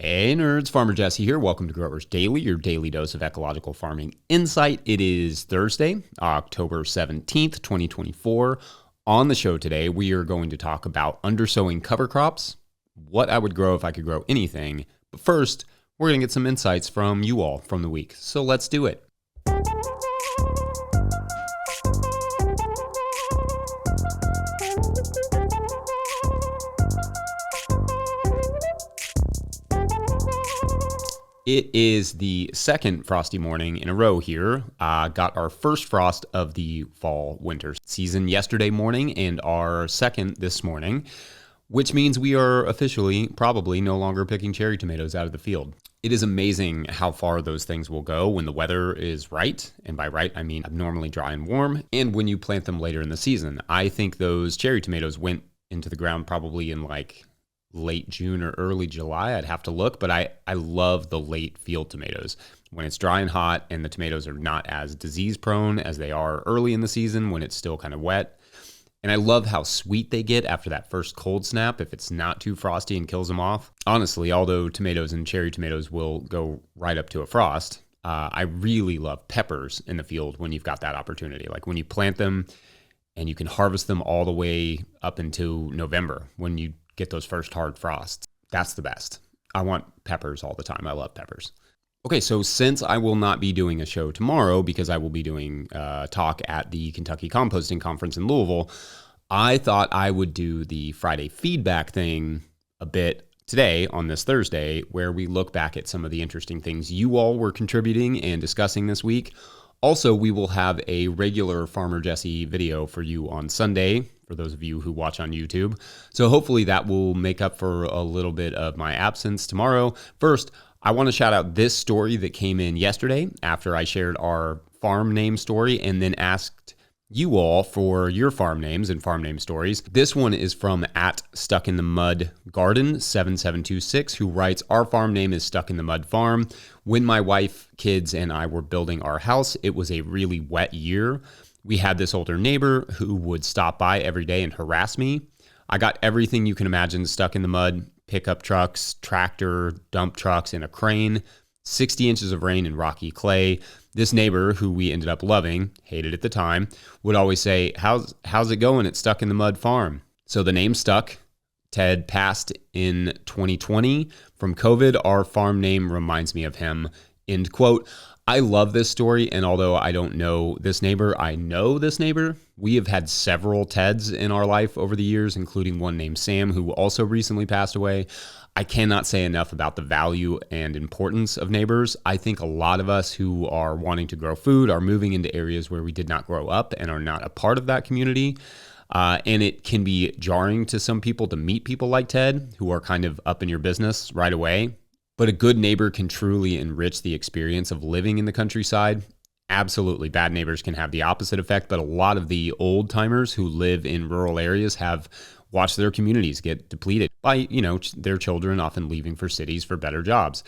Hey nerds, Farmer Jesse here. Welcome to Growers Daily, your daily dose of ecological farming insight. It is Thursday, October 17th, 2024. On the show today, we are going to talk about undersowing cover crops, what I would grow if I could grow anything. But first, we're going to get some insights from you all from the week. So let's do it. It is the second frosty morning in a row here. Got our first frost of the fall-winter season yesterday morning and our second this morning, which means we are officially probably no longer picking cherry tomatoes out of the field. It is amazing how far those things will go when the weather is right. And by right, I mean abnormally dry and warm. And when you plant them later in the season. I think those cherry tomatoes went into the ground probably in late June or early July. I'd have to look, but I love the late field tomatoes when it's dry and hot and the tomatoes are not as disease prone as they are early in the season when it's still kind of wet. And I love how sweet they get after that first cold snap if it's not too frosty and kills them off. Honestly, although tomatoes and cherry tomatoes will go right up to a frost, I really love peppers in the field when you've got that opportunity. Like when you plant them and you can harvest them all the way up into November when you get those first hard frosts. That's the best. I want peppers all the time. I love peppers. Okay, so since I will not be doing a show tomorrow because I will be doing a talk at the Kentucky Composting Conference in Louisville, I thought I would do the Friday feedback thing a bit today on this Thursday, where we look back at some of the interesting things you all were contributing and discussing this week. Also, we will have a regular Farmer Jesse video for you on Sunday, for those of you who watch on YouTube. So hopefully that will make up for a little bit of my absence tomorrow. First, I want to shout out this story that came in yesterday after I shared our farm name story and then asked you all for your farm names and farm name stories. This one is from @StuckInTheMudGarden7726, who writes, "Our farm name is Stuck in the Mud Farm. When my wife, kids, and I were building our house, it was a really wet year. We had this older neighbor who would stop by every day and harass me. I got everything you can imagine stuck in the mud: pickup trucks, tractor, dump trucks, and a crane, 60 inches of rain and rocky clay. This neighbor, who we ended up loving, hated at the time, would always say, how's it going at Stuck in the Mud Farm?" So the name stuck. Ted passed in 2020 from COVID. Our farm name reminds me of him. End quote. I love this story, and although I don't know this neighbor, I know this neighbor. We have had several Teds in our life over the years, including one named Sam, who also recently passed away. I cannot say enough about the value and importance of neighbors. I think a lot of us who are wanting to grow food are moving into areas where we did not grow up and are not a part of that community. And it can be jarring to some people to meet people like Ted, who are kind of up in your business right away. But a good neighbor can truly enrich the experience of living in the countryside. Absolutely, bad neighbors can have the opposite effect, but a lot of the old timers who live in rural areas have watched their communities get depleted by, their children often leaving for cities for better jobs.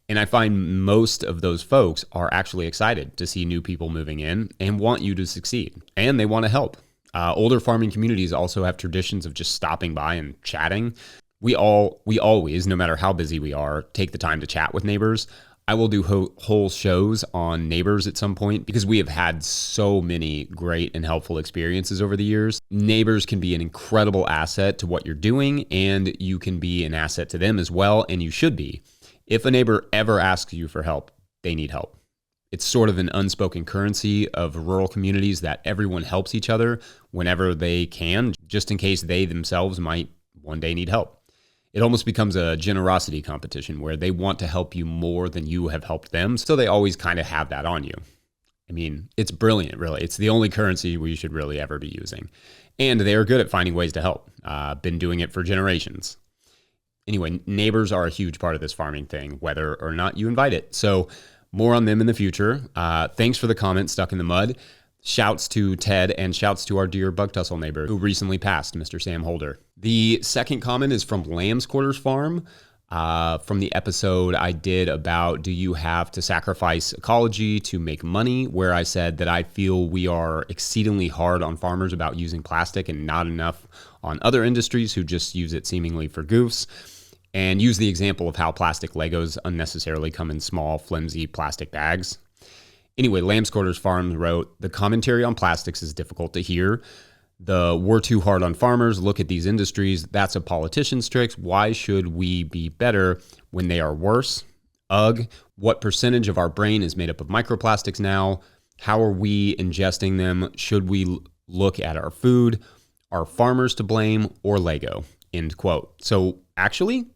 And I find most of those folks are actually excited to see new people moving in and want you to succeed, and they want to help. Older farming communities also have traditions of just stopping by and chatting. We always, no matter how busy we are, take the time to chat with neighbors. I will do whole shows on neighbors at some point because we have had so many great and helpful experiences over the years. Neighbors can be an incredible asset to what you're doing, and you can be an asset to them as well, and you should be. If a neighbor ever asks you for help, they need help. It's sort of an unspoken currency of rural communities that everyone helps each other whenever they can, just in case they themselves might one day need help. It almost becomes a generosity competition where they want to help you more than you have helped them. So they always kind of have that on you. I mean, it's brilliant, really. It's the only currency we should really ever be using. And they are good at finding ways to help. Been doing it for generations. Anyway, neighbors are a huge part of this farming thing, whether or not you invite it. So more on them in the future. Thanks for the comment, Stuck in the Mud. Shouts to Ted and shouts to our dear bug tussle neighbor who recently passed, Mr. Sam Holder. The second comment is from Lamb's Quarters Farm, from the episode I did about do you have to sacrifice ecology to make money, where I said that I feel we are exceedingly hard on farmers about using plastic and not enough on other industries who just use it seemingly for goofs. and use the example of how plastic Legos unnecessarily come in small, flimsy plastic bags. Anyway, Lamb's Quarters Farms wrote, "The commentary on plastics is difficult to hear. We're too hard on farmers. Look at these industries. That's a politician's tricks. Why should we be better when they are worse? Ugh. What percentage of our brain is made up of microplastics now? How are we ingesting them? Should we look at our food? Are farmers to blame or Lego?" End quote. So actually,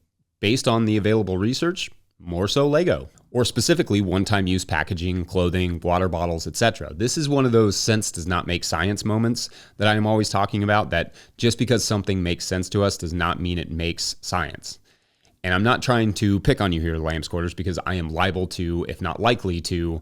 based on the available research, more so Lego. Or specifically one-time use packaging, clothing, water bottles, etc. This is one of those sense does not make science moments that I am always talking about, that just because something makes sense to us does not mean it makes science. And I'm not trying to pick on you here, Lamb's Quarters, because I am liable to, if not likely to,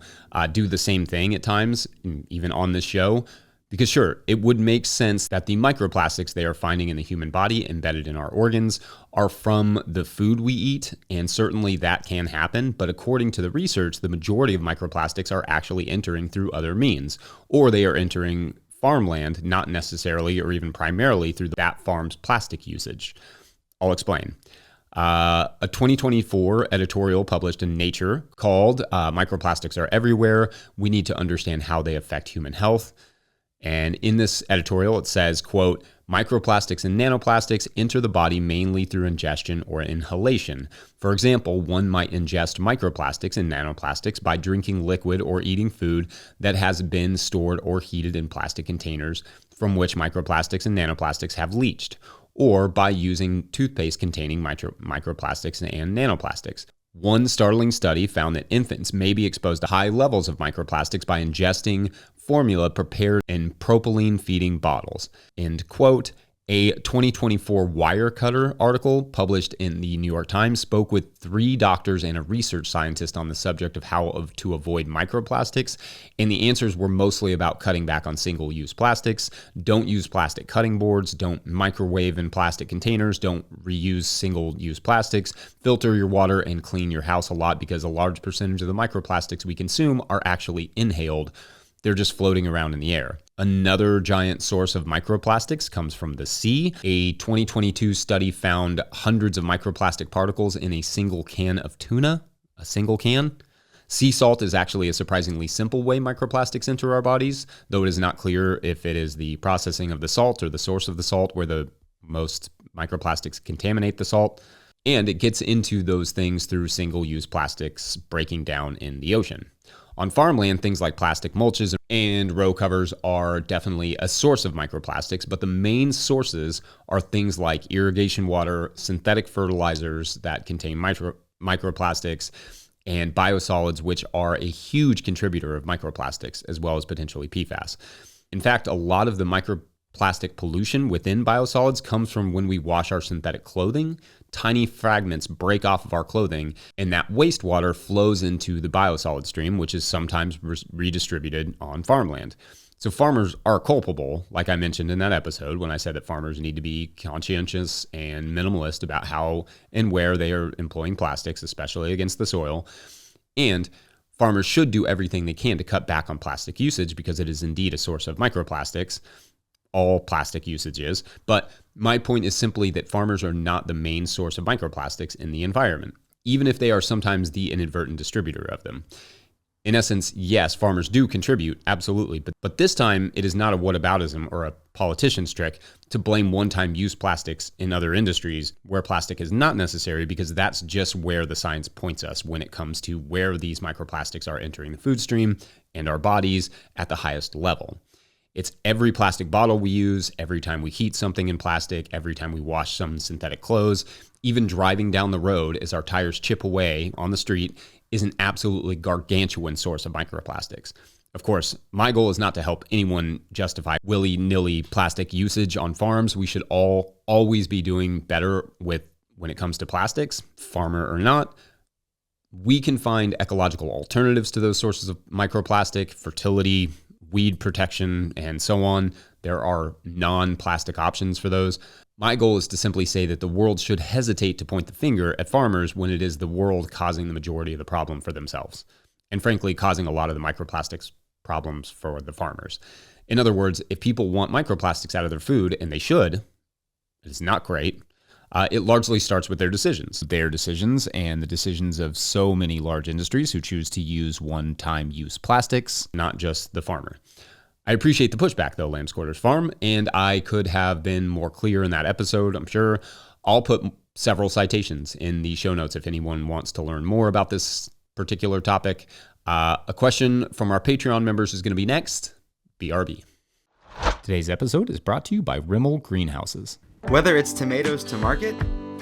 do the same thing at times, even on this show. Because sure, it would make sense that the microplastics they are finding in the human body embedded in our organs are from the food we eat, and certainly that can happen. But according to the research, the majority of microplastics are actually entering through other means, or they are entering farmland, not necessarily or even primarily through that farm's plastic usage. I'll explain. A 2024 editorial published in Nature called "Microplastics Are Everywhere. We Need to Understand How They Affect Human Health." And in this editorial, it says, quote, "Microplastics and nanoplastics enter the body mainly through ingestion or inhalation. For example, one might ingest microplastics and nanoplastics by drinking liquid or eating food that has been stored or heated in plastic containers from which microplastics and nanoplastics have leached, or by using toothpaste containing microplastics and nanoplastics. One startling study found that infants may be exposed to high levels of microplastics by ingesting formula prepared in propylene feeding bottles." End quote. A 2024 Wirecutter article published in the New York Times spoke with 3 doctors and a research scientist on the subject of how to avoid microplastics, and the answers were mostly about cutting back on single-use plastics, don't use plastic cutting boards, don't microwave in plastic containers, don't reuse single-use plastics, filter your water, and clean your house a lot because a large percentage of the microplastics we consume are actually inhaled. They're just floating around in the air. Another giant source of microplastics comes from the sea. A 2022 study found hundreds of microplastic particles in a single can of tuna. A single can? Sea salt is actually a surprisingly simple way microplastics enter our bodies, though it is not clear if it is the processing of the salt or the source of the salt where the most microplastics contaminate the salt. And it gets into those things through single-use plastics breaking down in the ocean. On farmland, things like plastic mulches and row covers are definitely a source of microplastics, but the main sources are things like irrigation water, synthetic fertilizers that contain microplastics, and biosolids, which are a huge contributor of microplastics, as well as potentially PFAS. In fact, a lot of the microplastic pollution within biosolids comes from when we wash our synthetic clothing. Tiny fragments break off of our clothing, and that wastewater flows into the biosolid stream, which is sometimes redistributed on farmland. So farmers are culpable, like I mentioned in that episode when I said that farmers need to be conscientious and minimalist about how and where they are employing plastics, especially against the soil. And farmers should do everything they can to cut back on plastic usage because it is indeed a source of microplastics. All plastic usage is. But my point is simply that farmers are not the main source of microplastics in the environment, even if they are sometimes the inadvertent distributor of them. In essence, yes, farmers do contribute, absolutely. But this time, it is not a whataboutism or a politician's trick to blame one-time use plastics in other industries where plastic is not necessary, because that's just where the science points us when it comes to where these microplastics are entering the food stream and our bodies at the highest level. It's every plastic bottle we use, every time we heat something in plastic, every time we wash some synthetic clothes, even driving down the road as our tires chip away on the street is an absolutely gargantuan source of microplastics. Of course, my goal is not to help anyone justify willy-nilly plastic usage on farms. We should all always be doing better when it comes to plastics, farmer or not. We can find ecological alternatives to those sources of microplastic, fertility, weed protection, and so on. There are non-plastic options for those. My goal is to simply say that the world should hesitate to point the finger at farmers when it is the world causing the majority of the problem for themselves, and frankly, causing a lot of the microplastics problems for the farmers. In other words, if people want microplastics out of their food, and they should, it's not great, It largely starts with their decisions. Their decisions and the decisions of so many large industries who choose to use one-time use plastics, not just the farmer. I appreciate the pushback, though, Lamb's Quarters Farm, and I could have been more clear in that episode, I'm sure. I'll put several citations in the show notes if anyone wants to learn more about this particular topic. A question from our Patreon members is going to be next. BRB. Today's episode is brought to you by Rimmel Greenhouses. Whether it's tomatoes to market,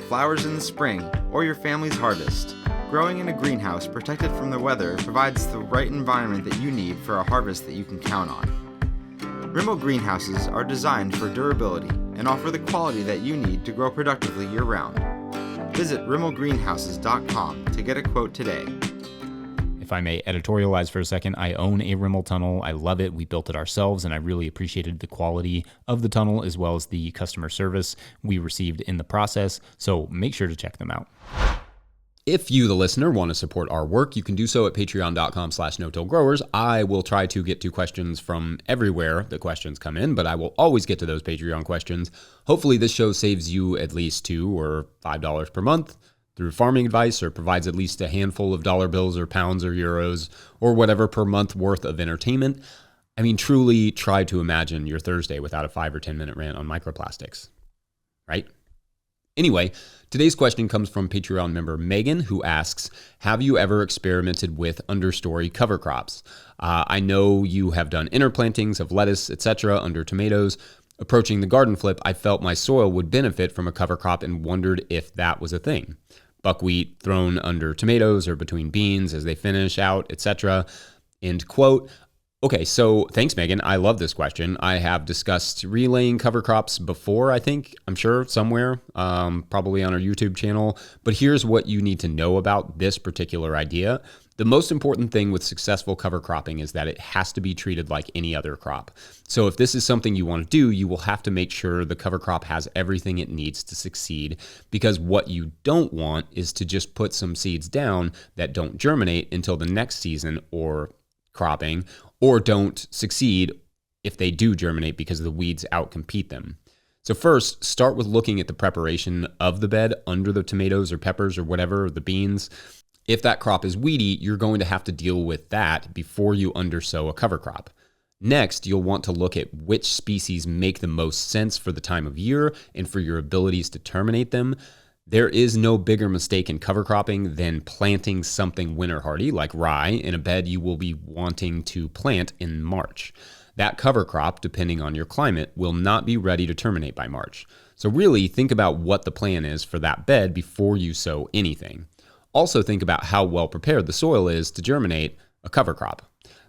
flowers in the spring, or your family's harvest, growing in a greenhouse protected from the weather provides the right environment that you need for a harvest that you can count on. Rimmel Greenhouses are designed for durability and offer the quality that you need to grow productively year-round. Visit rimmelgreenhouses.com to get a quote today. If I may editorialize for a second, I own a Rimmel tunnel. I love it. We built it ourselves, and I really appreciated the quality of the tunnel as well as the customer service we received in the process, so make sure to check them out. If you, the listener, want to support our work, you can do so at patreon.com/no-till-growers. I will try to get to questions from everywhere the questions come in, but I will always get to those Patreon questions. Hopefully this show saves you at least $2 or $5 per month through farming advice, or provides at least a handful of dollar bills or pounds or euros or whatever per month worth of entertainment. I mean, truly try to imagine your Thursday without a 5 or 10 minute rant on microplastics, right? Anyway, today's question comes from Patreon member Megan, who asks, have you ever experimented with understory cover crops? I know you have done interplantings of lettuce, etc. under tomatoes. Approaching the garden flip, I felt my soil would benefit from a cover crop and wondered if that was a thing. Buckwheat thrown under tomatoes or between beans as they finish out, etc. End quote. Okay, so thanks, Megan. I love this question. I have discussed relaying cover crops before, I'm sure, somewhere, probably on our YouTube channel. But here's what you need to know about this particular idea. The most important thing with successful cover cropping is that it has to be treated like any other crop. So if this is something you want to do, you will have to make sure the cover crop has everything it needs to succeed, because what you don't want is to just put some seeds down that don't germinate until the next season or cropping, or don't succeed if they do germinate because the weeds outcompete them. So first, start with looking at the preparation of the bed under the tomatoes or peppers or whatever, the beans. If that crop is weedy, you're going to have to deal with that before you undersow a cover crop. Next, you'll want to look at which species make the most sense for the time of year and for your abilities to terminate them. There is no bigger mistake in cover cropping than planting something winter hardy like rye in a bed you will be wanting to plant in March. That cover crop, depending on your climate, will not be ready to terminate by March. So really think about what the plan is for that bed before you sow anything. Also think about how well prepared the soil is to germinate a cover crop.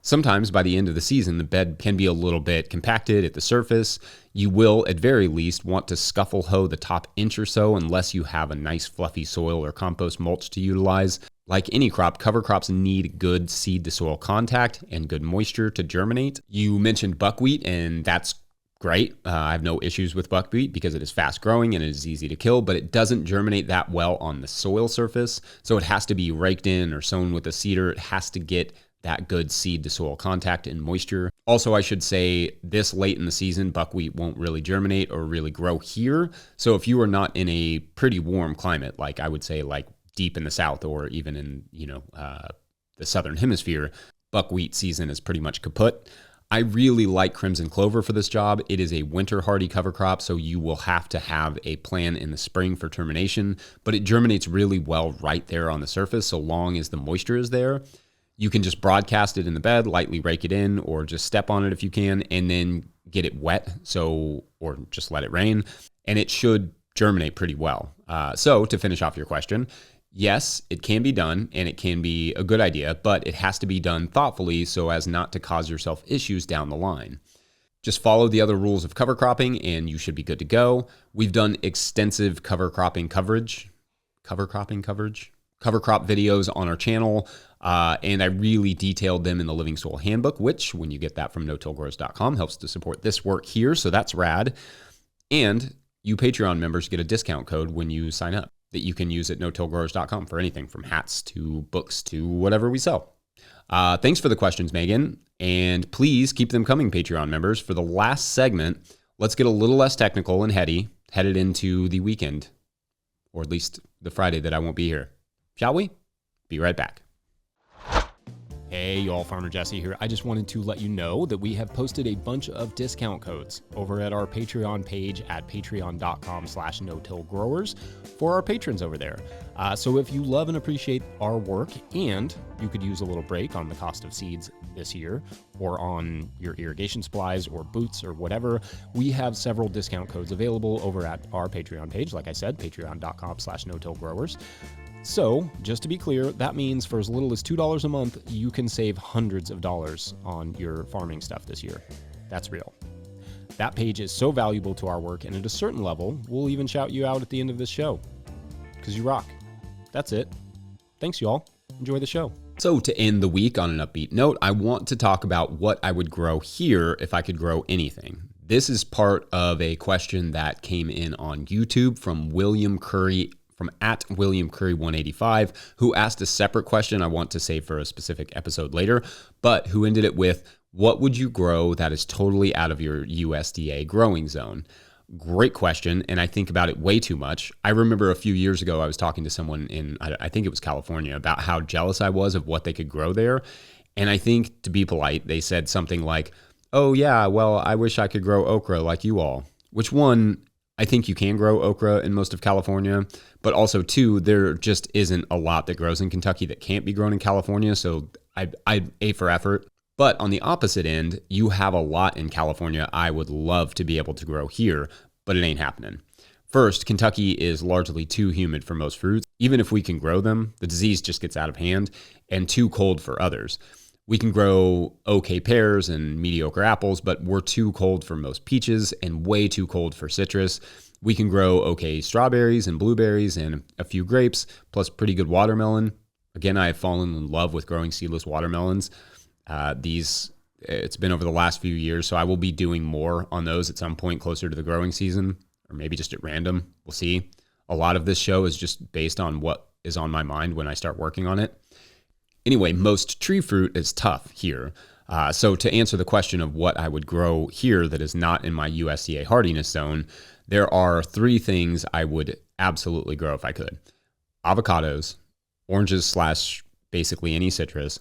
Sometimes by the end of the season, the bed can be a little bit compacted at the surface. You will, at very least, want to scuffle hoe the top inch or so unless you have a nice fluffy soil or compost mulch to utilize. Like any crop, cover crops need good seed to soil contact and good moisture to germinate. You mentioned buckwheat, and that's great. I have no issues with buckwheat because it is fast growing and it is easy to kill, but it doesn't germinate that well on the soil surface. So it has to be raked in or sown with a seeder. It has to get that good seed to soil contact and moisture. Also, I should say this late in the season, buckwheat won't really germinate or really grow here. So if you are not in a pretty warm climate, like I would say like deep in the south or even in, the southern hemisphere, buckwheat season is pretty much kaput. I really like crimson clover for this job. It is a winter hardy cover crop, so you will have to have a plan in the spring for termination, but it germinates really well right there on the surface so long as the moisture is there. You can just broadcast it in the bed, lightly rake it in, or just step on it if you can, and then get it wet, or just let it rain, and it should germinate pretty well. So to finish off your question, yes, it can be done, and it can be a good idea, but it has to be done thoughtfully so as not to cause yourself issues down the line. Just follow the other rules of cover cropping, and you should be good to go. We've done extensive cover crop videos on our channel, and I really detailed them in the Living Soil Handbook, which, when you get that from no-tillgrowers.com, helps to support this work here, so that's rad. And you Patreon members get a discount code when you sign up that you can use at no-tillgrowers.com for anything from hats to books to whatever we sell. Thanks for the questions, Megan, and please keep them coming, Patreon members. For the last segment, let's get a little less technical and headed into the weekend or at least the Friday that I won't be here. Shall we? Be right back. Hey y'all, Farmer Jesse here. I just wanted to let you know that we have posted a bunch of discount codes over at our Patreon page at patreon.com/no-till-growers for our patrons over there. So if you love and appreciate our work and you could use a little break on the cost of seeds this year or on your irrigation supplies or boots or whatever, we have several discount codes available over at our Patreon page. Like I said, patreon.com/no-till-growers. So, just to be clear, that means for as little as $2 a month, you can save hundreds of dollars on your farming stuff this year. That's real. That page is so valuable to our work, and at a certain level, we'll even shout you out at the end of this show. Because you rock. That's it. Thanks, y'all. Enjoy the show. So, to end the week on an upbeat note, I want to talk about what I would grow here if I could grow anything. This is part of a question that came in on YouTube from William Curry, from @WilliamCurry185, who asked a separate question I want to save for a specific episode later, but who ended it with, what would you grow that is totally out of your USDA growing zone? Great question, and I think about it way too much. I remember a few years ago, I was talking to someone in, I think it was California, about how jealous I was of what they could grow there. And I think, to be polite, they said something like, oh yeah, well, I wish I could grow okra like you all. Which one, I think you can grow okra in most of California, but also two, there just isn't a lot that grows in Kentucky that can't be grown in California, so I'd A for effort. But on the opposite end, you have a lot in California I would love to be able to grow here, but it ain't happening. First, Kentucky is largely too humid for most fruits. Even if we can grow them, the disease just gets out of hand, and too cold for others. We can grow okay pears and mediocre apples, but we're too cold for most peaches and way too cold for citrus. We can grow okay strawberries and blueberries and a few grapes, plus pretty good watermelon. Again, I have fallen in love with growing seedless watermelons. It's been over the last few years, so I will be doing more on those at some point closer to the growing season, or maybe just at random. We'll see. A lot of this show is just based on what is on my mind when I start working on it. Anyway, most tree fruit is tough here. So to answer the question of what I would grow here that is not in my USDA hardiness zone, there are three things I would absolutely grow if I could. Avocados, oranges / basically any citrus,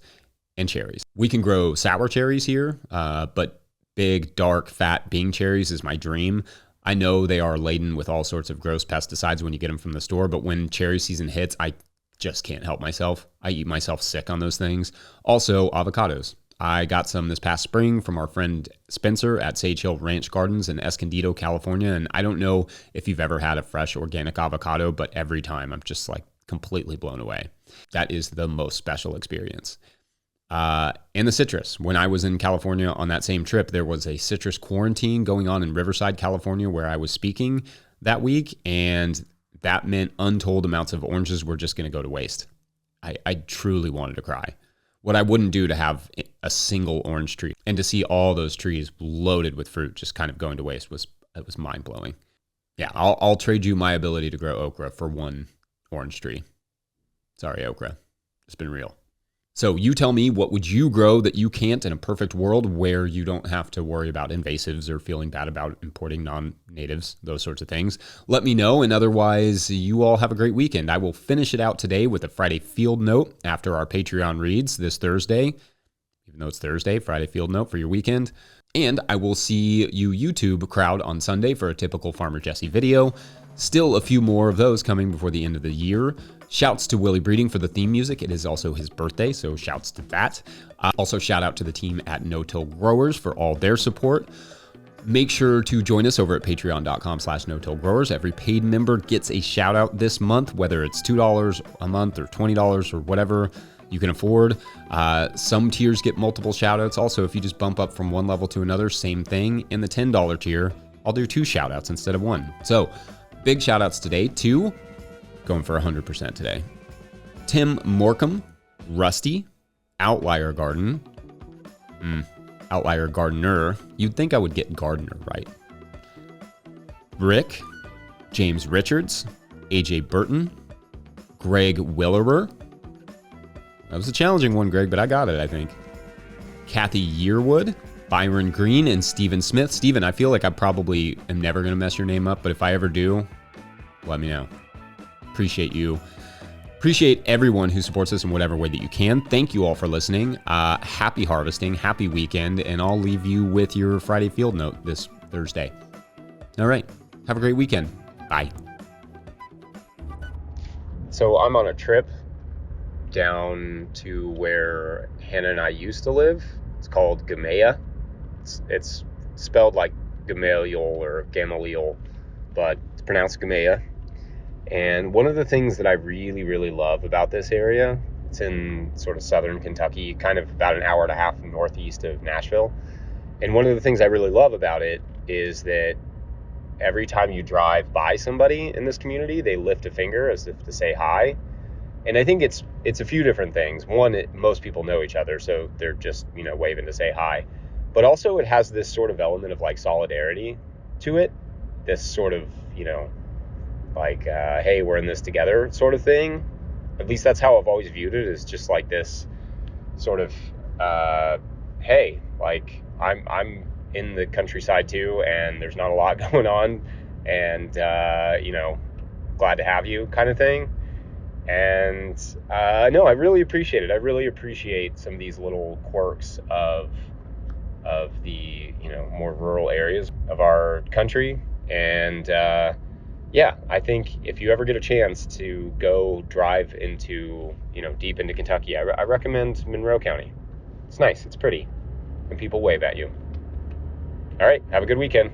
and cherries. We can grow sour cherries here, but big, dark, fat Bing cherries is my dream. I know they are laden with all sorts of gross pesticides when you get them from the store, but when cherry season hits, I just can't help myself. I eat myself sick on those things. Also, avocados. I got some this past spring from our friend Spencer at Sage Hill Ranch Gardens in Escondido, California. And I don't know if you've ever had a fresh organic avocado, but every time I'm just like completely blown away. That is the most special experience. And the citrus. When I was in California on that same trip, there was a citrus quarantine going on in Riverside, California, where I was speaking that week. And that meant untold amounts of oranges were just going to go to waste. I truly wanted to cry. What I wouldn't do to have a single orange tree and to see all those trees loaded with fruit just kind of going to waste was mind blowing. Yeah, I'll trade you my ability to grow okra for one orange tree. Sorry, okra. It's been real. So you tell me, what would you grow that you can't in a perfect world where you don't have to worry about invasives or feeling bad about importing non-natives, those sorts of things? Let me know, and otherwise, you all have a great weekend. I will finish it out today with a Friday field note after our Patreon reads this Thursday. Even though it's Thursday, Friday field note for your weekend. And I will see you YouTube crowd on Sunday for a typical Farmer Jesse video. Still a few more of those coming before the end of the year. Shouts to Willie Breeding for the theme music. It is also his birthday, so shouts to that. Also shout out to the team at No Till Growers for all their support. Make sure to join us over at patreon.com/no-till-growers. Every paid member gets a shout out this month, whether it's $2 a month or $20 or whatever you can afford. Some tiers get multiple shout outs. Also, if you just bump up from one level to another, same thing. In the $10 tier, I'll do 2 shout outs instead of 1. So big shout outs today to, going for 100% today, Tim Morcom, Rusty, Outlier Garden, Outlier Gardener. You'd think I would get Gardener right. Rick, James Richards, AJ Burton, Greg Willerer. That was a challenging one, Greg, but I got it, I think. Kathy Yearwood, Byron Green, and Stephen Smith. Stephen, I feel like I probably am never going to mess your name up, but if I ever do, let me know. Appreciate you. Appreciate everyone who supports us in whatever way that you can. Thank you all for listening. Happy harvesting, happy weekend, and I'll leave you with your Friday field note this Thursday. All right. Have a great weekend. Bye. So I'm on a trip down to where Hannah and I used to live. It's called Gamaya. It's spelled like Gamaliel or Gamaliel, but it's pronounced Gamaya. And one of the things that I really, really love about this area, it's in sort of southern Kentucky, kind of about an hour and a half northeast of Nashville. And one of the things I really love about it is that every time you drive by somebody in this community, they lift a finger as if to say hi. And I think it's a few different things. One, most people know each other, so they're just, waving to say hi. But also it has this sort of element of like solidarity to it. This sort of, like, hey, we're in this together sort of thing. At least that's how I've always viewed it, is just like this sort of, hey, like I'm in the countryside too, and there's not a lot going on, and, glad to have you kind of thing. And no, I really appreciate it. I really appreciate some of these little quirks of the, more rural areas of our country. And yeah, I think if you ever get a chance to go drive into, deep into Kentucky, I recommend Monroe County. It's nice. It's pretty. And people wave at you. All right. Have a good weekend.